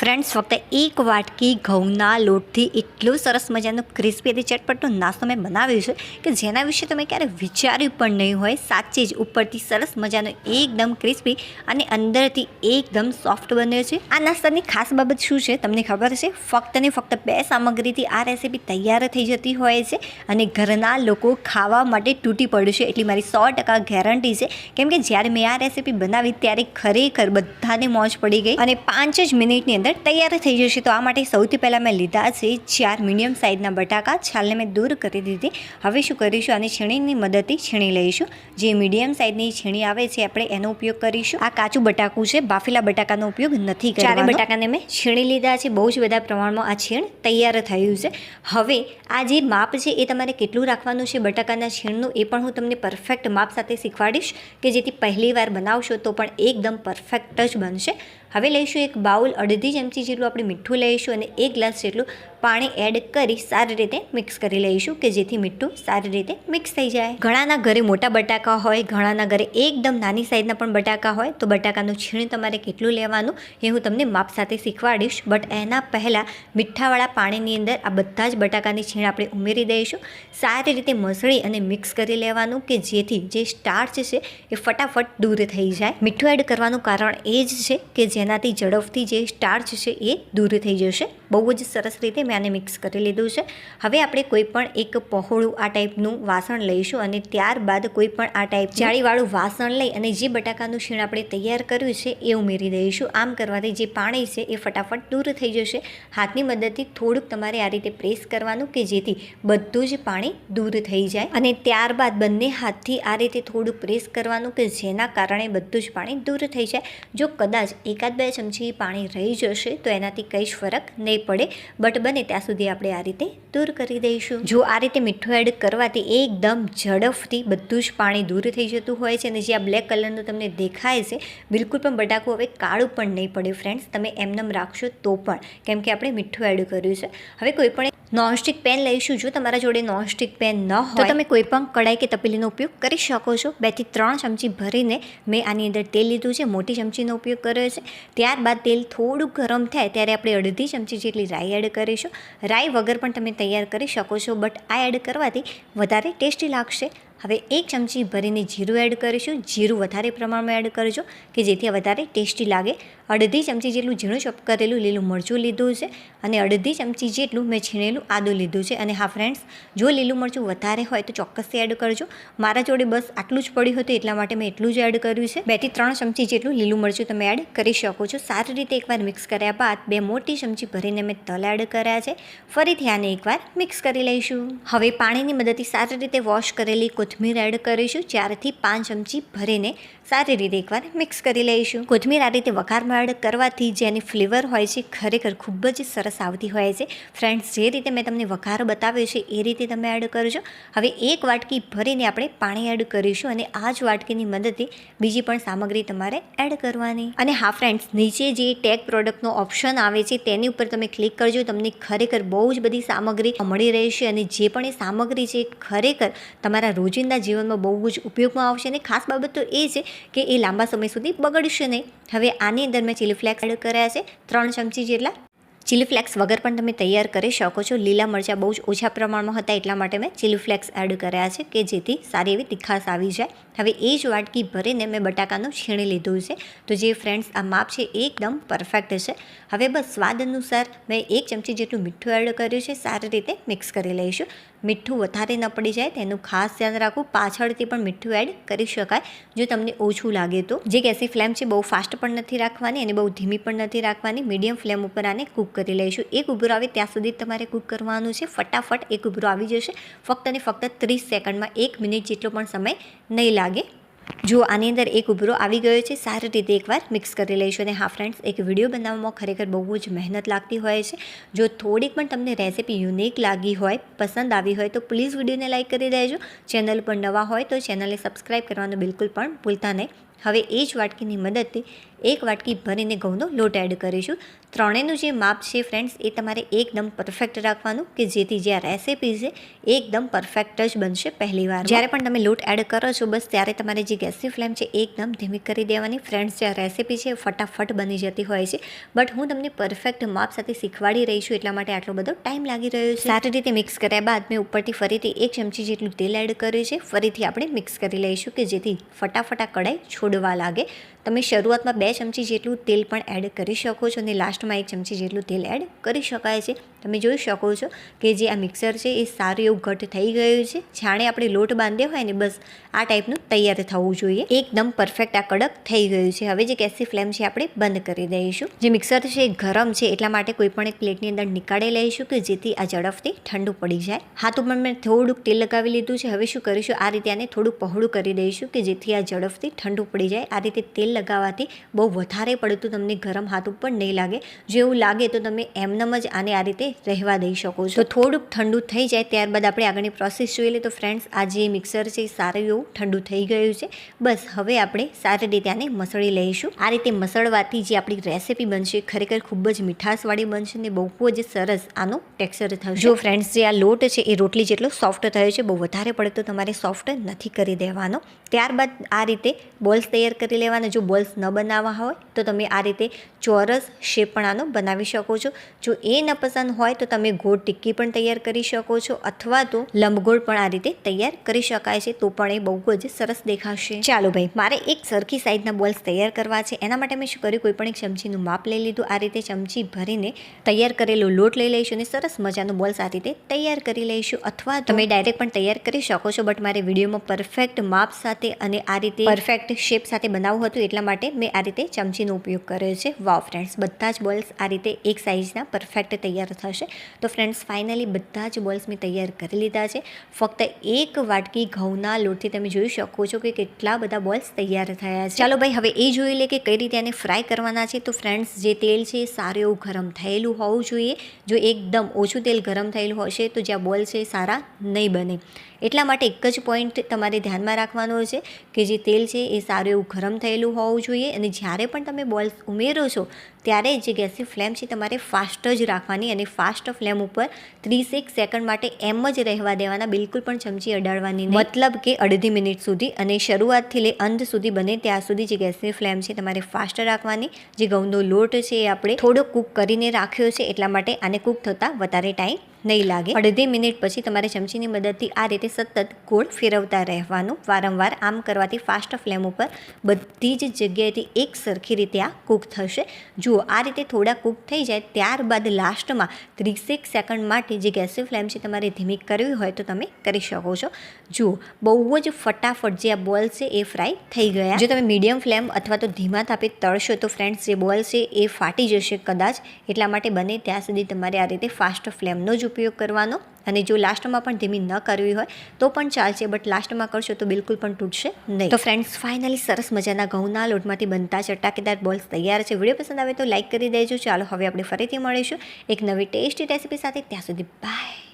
Friends, ફક્ત એક વાટકી ઘઉંના લોટથી એટલો સરસ મજાનો ક્રિસ્પી અને ચટપટો નાસ્તો મેં બનાવ્યો છે કે જેના વિશે તમે ક્યારે વિચાર્યું પણ નહીં હોય. સાચે જ ઉપરથી સરસ મજાનો એકદમ ક્રિસ્પી અને અંદરથી એકદમ સોફ્ટ બન્યો છે. આ નાસ્તાની ખાસ બાબત શું છે તમને ખબર છે? ફક્ત ને ફક્ત 2 સામગ્રીથી આ રેસીપી તૈયાર થઈ જતી હોય છે અને ઘરના લોકો ખાવા માટે તૂટી પડશે એટલી મારી 100% ગેરંટી છે. કેમ કે જ્યારે મેં આ રેસીપી બનાવી ત્યારે ખરેખર બધાને મોજ પડી ગઈ અને 5 જ મિનિટની અંદર તૈયાર થઈ જશે. તો આ માટે સૌથી પહેલાં મેં લીધા છે 4 મીડિયમ સાઇઝના બટાકા. છાલને મેં દૂર કરી દીધી. હવે શું કરીશું, આની છીણીની મદદથી છીણી લઈશું. જે મીડિયમ સાઇઝની છીણી આવે છે આપણે એનો ઉપયોગ કરીશું. આ કાચું બટાકું છે, બાફેલા બટાકાનો ઉપયોગ નથી કરવાનો. 4 બટાકાને મેં છીણી લીધા છે. બહુ જ બધા પ્રમાણમાં આ છીણ તૈયાર થયું છે. હવે આ જે માપ છે એ તમારે કેટલું રાખવાનું છે બટાકાના છીણનું એ પણ હું તમને પરફેક્ટ માપ સાથે શીખવાડીશ કે જેથી પહેલી વાર બનાવશો તો પણ એકદમ પરફેક્ટ જ બનશે. હવે લઈશું એક બાઉલ, અડધી ચમચી જેટલું આપણે મીઠું લઈશું અને 1 ગ્લાસ જેટલું પાણી એડ કરી સારી રીતે મિક્સ કરી લઈશું કે જેથી મીઠું સારી રીતે મિક્સ થઈ જાય. ઘણાના ઘરે મોટા બટાકા હોય, ઘણાના ઘરે એકદમ નાની સાઇઝના પણ બટાકા હોય, તો બટાકાનું છીણ તમારે કેટલું લેવાનું એ હું તમને માપ સાથે શીખવાડીશ. બટ એના પહેલાં મીઠાવાળા પાણીની અંદર આ બધા જ બટાકાની છીણ આપણે ઉમેરી દઈશું. સારી રીતે મસળી અને મિક્સ કરી લેવાનું કે જેથી જે સ્ટાર્ચ છે એ ફટાફટ દૂર થઈ જાય. મીઠું એડ કરવાનું કારણ એ જ છે કે જેનાથી ઝડપથી જે સ્ટાર્ચ છે એ દૂર થઈ જશે. બહુ જ સરસ રીતે મેં આને મિક્સ કરી લીધું છે. હવે આપણે કોઈ પણ એક પહોળું આ ટાઈપનું વાસણ લઈશું અને ત્યારબાદ કોઈ પણ આ ટાઈપ જાળીવાળું વાસણ લઈ અને જે બટાકાનું છીણ આપણે તૈયાર કર્યું છે એ ઉમેરી દઈશું. આમ કરવાથી જે પાણી છે એ ફટાફટ દૂર થઈ જશે. હાથની મદદથી થોડુંક તમારે આ રીતે પ્રેસ કરવાનું કે જેથી બધું જ પાણી દૂર થઈ જાય અને ત્યારબાદ બંને હાથથી આ રીતે થોડુંક પ્રેસ કરવાનું કે જેના કારણે બધું જ પાણી દૂર થઈ જાય. જો કદાચ 1-2 ચમચી પાણી રહી જશે તો એનાથી કંઈ જ ફરક નહીં પડે. બટ બને ત્યાં સુધી આપણે આ રીતે દૂર કરી દઈશું. જો આ રીતે મીઠું એડ કરવાથી એકદમ ઝડપથી બધું જ પાણી દૂર થઈ જતું હોય છે અને જે આ બ્લેક કલરનું તમને દેખાય છે બિલકુલ પણ બટાકું હવે કાળું પણ નહીં પડે. ફ્રેન્ડ્સ, તમે એમનેમ રાખશો તો પણ, કેમ કે આપણે મીઠું એડ કર્યું છે. હવે કોઈ પણ નોનસ્ટિક પેન લઈશું. જો તમારા જોડે નોનસ્ટિક પેન ન હોય તો તમે કોઈ પણ કડાઈ કે તપેલીનો ઉપયોગ કરી શકો છો. 2 થી 3 ચમચી ભરીને મેં આની અંદર તેલ લીધું છે. મોટી ચમચીનો ઉપયોગ કર્યો છે. ત્યારબાદ તેલ થોડું ગરમ થાય ત્યારે આપણે અડધી ચમચી જેટલી રાઈ એડ કરીશું. રાઈ વગર પણ તમે તૈયાર કરી શકો છો, બટ આ એડ કરવાથી વધારે ટેસ્ટી લાગશે. હવે 1 ચમચી ભરીને જીરું એડ કરીશું. જીરું વધારે પ્રમાણમાં એડ કરજો કે જેથી વધારે ટેસ્ટી લાગે. અડધી ચમચી જેટલું ઝીણું ચોપ કરેલું લીલું મરચું લીધું છે અને અડધી ચમચી જેટલું મેં છીણેલું આદું લીધું છે. અને હા ફ્રેન્ડ્સ, જો લીલું મરચું વધારે હોય તો ચોક્કસથી એડ કરજો. મારા જોડે બસ આટલું જ પડ્યું હતું એટલા માટે મેં એટલું જ એડ કર્યું છે. 2 થી 3 ચમચી જેટલું લીલું મરચું તમે એડ કરી શકો છો. સારી રીતે એકવાર મિક્સ કર્યા બાદ 2 મોટી ચમચી ભરીને મેં તલ એડ કર્યા છે. ફરીથી આને એકવાર મિક્સ કરી લઈશું. હવે પાણીની મદદથી સારી રીતે વોશ કરેલી કોથમીર એડ કરીશું. 4 થી 5 ચમચી ભરીને સારી રીતે એકવાર મિક્સ કરી લઈશું. કોથમીર આ રીતે વઘારમાં એડ કરવાથી જેની ફ્લેવર હોય છે ખરેખર ખૂબ જ સરસ આવતી હોય છે. ફ્રેન્ડ્સ, જે રીતે મેં તમને વઘાર બતાવ્યો છે એ રીતે તમે એડ કરજો. હવે 1 વાટકી ભરીને આપણે પાણી એડ કરીશું અને આ જ વાટકીની મદદથી બીજી પણ સામગ્રી તમારે એડ કરવાની. અને હા ફ્રેન્ડ્સ, નીચે જે ટેગ પ્રોડક્ટનો ઓપ્શન આવે છે તેની ઉપર તમે ક્લિક કરજો. તમને ખરેખર બહુ જ બધી સામગ્રી મળી રહેશે અને જે પણ એ સામગ્રી છે ખરેખર તમારા રોજિંદા જીવનમાં બહુ જ ઉપયોગમાં આવશે. અને ખાસ બાબત તો એ છે કે એ લાંબા સમય સુધી બગડશે નહીં. હવે આની અંદર મેં ચીલી ફ્લેક્સ એડ કર્યા છે 3 ચમચી જેટલા. ચીલી ફ્લેક્સ વગર પણ તમે તૈયાર કરી શકો છો. લીલા મરચાં બહુ જ ઓછા પ્રમાણમાં હતા એટલા માટે મેં ચીલી ફ્લેક્સ એડ કર્યા છે કે જેથી સારી એવી તીખાશ આવી જાય. હવે એ જ વાટકી ભરીને મેં બટાકાનું છીણી લીધું છે. તો જે ફ્રેન્ડ્સ આ માપ છે એકદમ પરફેક્ટ છે. હવે બસ સ્વાદ અનુસાર મેં 1 ચમચી જેટલું મીઠું એડ કર્યું છે. સારી રીતે મિક્સ કરી લઈશું. મીઠું વધારે ન પડી જાય તેનું ખાસ ધ્યાન રાખવું. પાછળથી પણ મીઠું એડ કરી શકાય જો તમને ઓછું લાગે તો. જે ગેસની ફ્લેમ છે બહુ ફાસ્ટ પણ નથી રાખવાની અને બહુ ધીમી પણ નથી રાખવાની. મીડિયમ ફ્લેમ ઉપર આને કૂક કરી લઈશું. એક ઉભરો આવે ત્યાં સુધી તમારે કૂક કરવાનું છે. ફટાફટ એક ઉભરો આવી જશે. ફક્ત અને ફક્ત 30 સેકન્ડમાં 1 મિનિટ જેટલો પણ સમય નહીં લાગે. જો આની અંદર એક ઉભરો આવી ગયો છે. સારી રીતે એકવાર મિક્સ કરી લઈશું. અને હા ફ્રેન્ડ્સ, એક વિડીયો બનાવવામાં ખરેખર બહુ જ મહેનત લાગતી હોય છે. જો થોડીક પણ તમને રેસીપી યુનિક લાગી હોય, પસંદ આવી હોય તો પ્લીઝ વિડીયોને લાઇક કરી દેજો. ચેનલ પર નવા હોય તો ચેનલને સબસ્ક્રાઈબ કરવાનું બિલકુલ પણ ભૂલતા નહીં. હવે એ જ વાટકીની મદદથી 1 વાટકી ભરીને ઘઉંનો લોટ એડ કરીશું. ત્રણેયનું જે માપ છે ફ્રેન્ડ્સ એ તમારે એકદમ પરફેક્ટ રાખવાનું કે જેથી જે આ રેસીપી છે એકદમ પરફેક્ટ જ બનશે પહેલી વાર. જ્યારે પણ તમે લોટ એડ કરો છો બસ ત્યારે તમારે જે ગેસની ફ્લેમ છે એકદમ ધીમી કરી દેવાની. ફ્રેન્ડ્સ જે આ રેસીપી છે ફટાફટ બની જતી હોય છે, બટ હું તમને પરફેક્ટ માપ સાથે શીખવાડી રહી છું એટલા માટે આટલો બધો ટાઈમ લાગી રહ્યો છે. સારી રીતે મિક્સ કર્યા બાદ મેં ઉપરથી ફરીથી 1 ચમચી જેટલું તેલ એડ કર્યું છે. ફરીથી આપણે મિક્સ કરી લઈશું કે જેથી ફટાફટ આ કઢાઈ છોડવા લાગે. તમે શરૂઆતમાં 2 ચમચી જેટલું તેલ પણ એડ કરી શકો છો અને લાસ્ટમાં 1 ચમચી જેટલું તેલ એડ કરી શકાય છે. તમે જોઈ શકો છો કે જે આ મિક્સર છે એ સારું એવું ઘટ થઈ ગયું છે. જાણે આપણે લોટ બાંધ્યો હોય ને બસ આ ટાઈપનું તૈયાર થવું જોઈએ. એકદમ પરફેક્ટ આ કડક થઈ ગયું છે. હવે જે ગેસની ફ્લેમ છે આપણે બંધ કરી દઈશું. જે મિક્સર છે એ ગરમ છે એટલા માટે કોઈ પણ એક પ્લેટની અંદર નીકાળી લઈશું કે જેથી આ ઝડપથી ઠંડુ પડી જાય. હાથ ઉપર મેં થોડુંક તેલ લગાવી લીધું છે. હવે શું કરીશું, આ રીતે આને થોડુંક પહોળું કરી દઈશું કે જેથી આ ઝડપથી ઠંડુ પડી જાય. આ રીતે તેલ લગાવવાથી બહુ વધારે પડતું તમને ગરમ હાથ ઉપર નહીં લાગે. જો એવું લાગે તો તમે એમનેમ જ આને આ રીતે રહેવા દઈ શકો છો. તો થોડુંક ઠંડુ થઈ જાય ત્યારબાદ આપણે આગળની પ્રોસેસ જોઈ લઈએ. તો ફ્રેન્ડ્સ આ જે મિક્સર છે એ સારું એવું ઠંડુ થઈ ગયું છે. બસ હવે આપણે સારી રીતે આને મસળી લઈશું. આ રીતે મસળવાથી જે આપણી રેસીપી બનશે ખરેખર ખૂબ જ મીઠાશવાળી બનશે ને બહુ જ સરસ આનું ટેક્સચર થશે. જો ફ્રેન્ડ્સ જે આ લોટ છે એ રોટલી જેટલો સોફ્ટ થયો છે, બહુ વધારે પડતો તમારે સોફ્ટ નથી કરી દેવાનો. ત્યારબાદ આ રીતે બોલ્સ તૈયાર કરી લેવાના. જો બોલ્સ ન બનાવવા હોય તો તમે આ રીતે ચોરસ શેપ પણ આનો બનાવી શકો છો. જો એ ન પસંદ હોય તો તમે ગોળ ટિક્કી પણ તૈયાર કરી શકો છો અથવા તો લંબગોળ પણ આ રીતે તૈયાર કરી શકાય છે, તો પણ એ બહુ જ સરસ દેખાશે. ચાલો ભાઈ, મારે એક સરખી સાઈઝના બોલ્સ તૈયાર કરવા છે. એના માટે મેં શું કર્યું, કોઈ પણ એક ચમચીનું માપ લઈ લીધું. આ રીતે ચમચી ભરીને તૈયાર કરેલો લોટ લઈ લઈશું અને સરસ મજાનો બોલ્સ આ રીતે તૈયાર કરી લઈશું. અથવા તમે ડાયરેક્ટ પણ તૈયાર કરી શકો છો, બટ મારે વિડીયોમાં પરફેક્ટ માપ સાથે અને આ રીતે પરફેક્ટ શેપ સાથે બનાવવું હતું એટલા માટે મેં આ રીતે ચમચીનો ઉપયોગ કર્યો છે. વાવ ફ્રેન્ડ્સ, બધા જ બોલ્સ આ રીતે એક સાઇઝના પરફેક્ટ તૈયાર થશે. તો ફ્રેન્ડ્સ ફાઇનલી બધા જ બોલ્સ મેં તૈયાર કરી લીધા છે. ફક્ત 1 વાટકી ઘઉંના લોટથી તમે જોઈ શકો છો કે કેટલા બધા બોલ્સ તૈયાર થયા છે. ચાલો ભાઈ, હવે એ જોઈ લે કે કઈ રીતે આને ફ્રાય કરવાના છે. તો ફ્રેન્ડ્સ જે તેલ છે એ સારું એવું ગરમ થયેલું હોવું જોઈએ. જો એકદમ ઓછું તેલ ગરમ થયેલું હશે તો જે આ બોલ છે એ સારા નહીં બને. એટલા માટે એક જ પોઈન્ટ તમારે ધ્યાનમાં રાખવાનો છે કે જે તેલ છે એ સારું એવું ગરમ થયેલું હોવું જોઈએ. અને જ્યારે પણ તમે બોલ્સ ઉમેરો છો ત્યારે જે ગેસની ફ્લેમ છે તમારે ફાસ્ટ જ રાખવાની અને ફાસ્ટ ફ્લેમ ઉપર 30 સેકન્ડ માટે એમ જ રહેવા દેવાના. બિલકુલ પણ ચમચી અડાડવાની નહીં, મતલબ કે અડધી મિનિટ સુધી. અને શરૂઆતથી લઈ અંત સુધી બને ત્યાં સુધી જે ગેસની ફ્લેમ છે તમારે ફાસ્ટ રાખવાની. જે ઘઉંનો લોટ છે એ આપણે થોડો કૂક કરીને રાખ્યો છે એટલા માટે આને કૂક થતાં વધારે ટાઈમ નહીં લાગે. અડધી મિનિટ પછી તમારે ચમચીની મદદથી આ રીતે સતત ગોળ ફેરવતા રહેવાનું. વારંવાર આમ કરવાથી ફાસ્ટ ફ્લેમ ઉપર બધી જ જગ્યાએથી એક સરખી રીતે આ કૂક થશે. જુઓ, આ રીતે થોડા કૂક થઈ જાય ત્યારબાદ લાસ્ટમાં 30 સેકન્ડ માટે જે ગેસની ફ્લેમ છે તમારે ધીમી કરવી હોય તો તમે કરી શકો છો. જુઓ, બહુ જ ફટાફટ જે આ બોલ છે એ ફ્રાય થઈ ગયા. જો તમે મીડિયમ ફ્લેમ અથવા તો ધીમા તાપે તળશો તો ફ્રેન્ડ્સ જે બોલ છે એ ફાટી જશે કદાચ. એટલા માટે બને ત્યાં સુધી તમારે આ રીતે ફાસ્ટ ફ્લેમનો જ ઉપયોગ કરવાનો. અને જો લાસ્ટમાં પણ ધીમી ન કરવી હોય તો પણ ચાલશે, બટ લાસ્ટમાં કરશો તો બિલકુલ પણ તૂટશે નહીં. તો ફ્રેન્ડ્સ ફાઇનલી સરસ મજાના ઘઉંના લોટમાંથી બનતા ચટાકેદાર બોલ્સ તૈયાર છે. વિડીયો પસંદ આવે તો લાઇક કરી દેજો. ચાલો હવે આપણે ફરીથી મળીશું એક નવી ટેસ્ટી રેસીપી સાથે. ત્યાં સુધી બાય.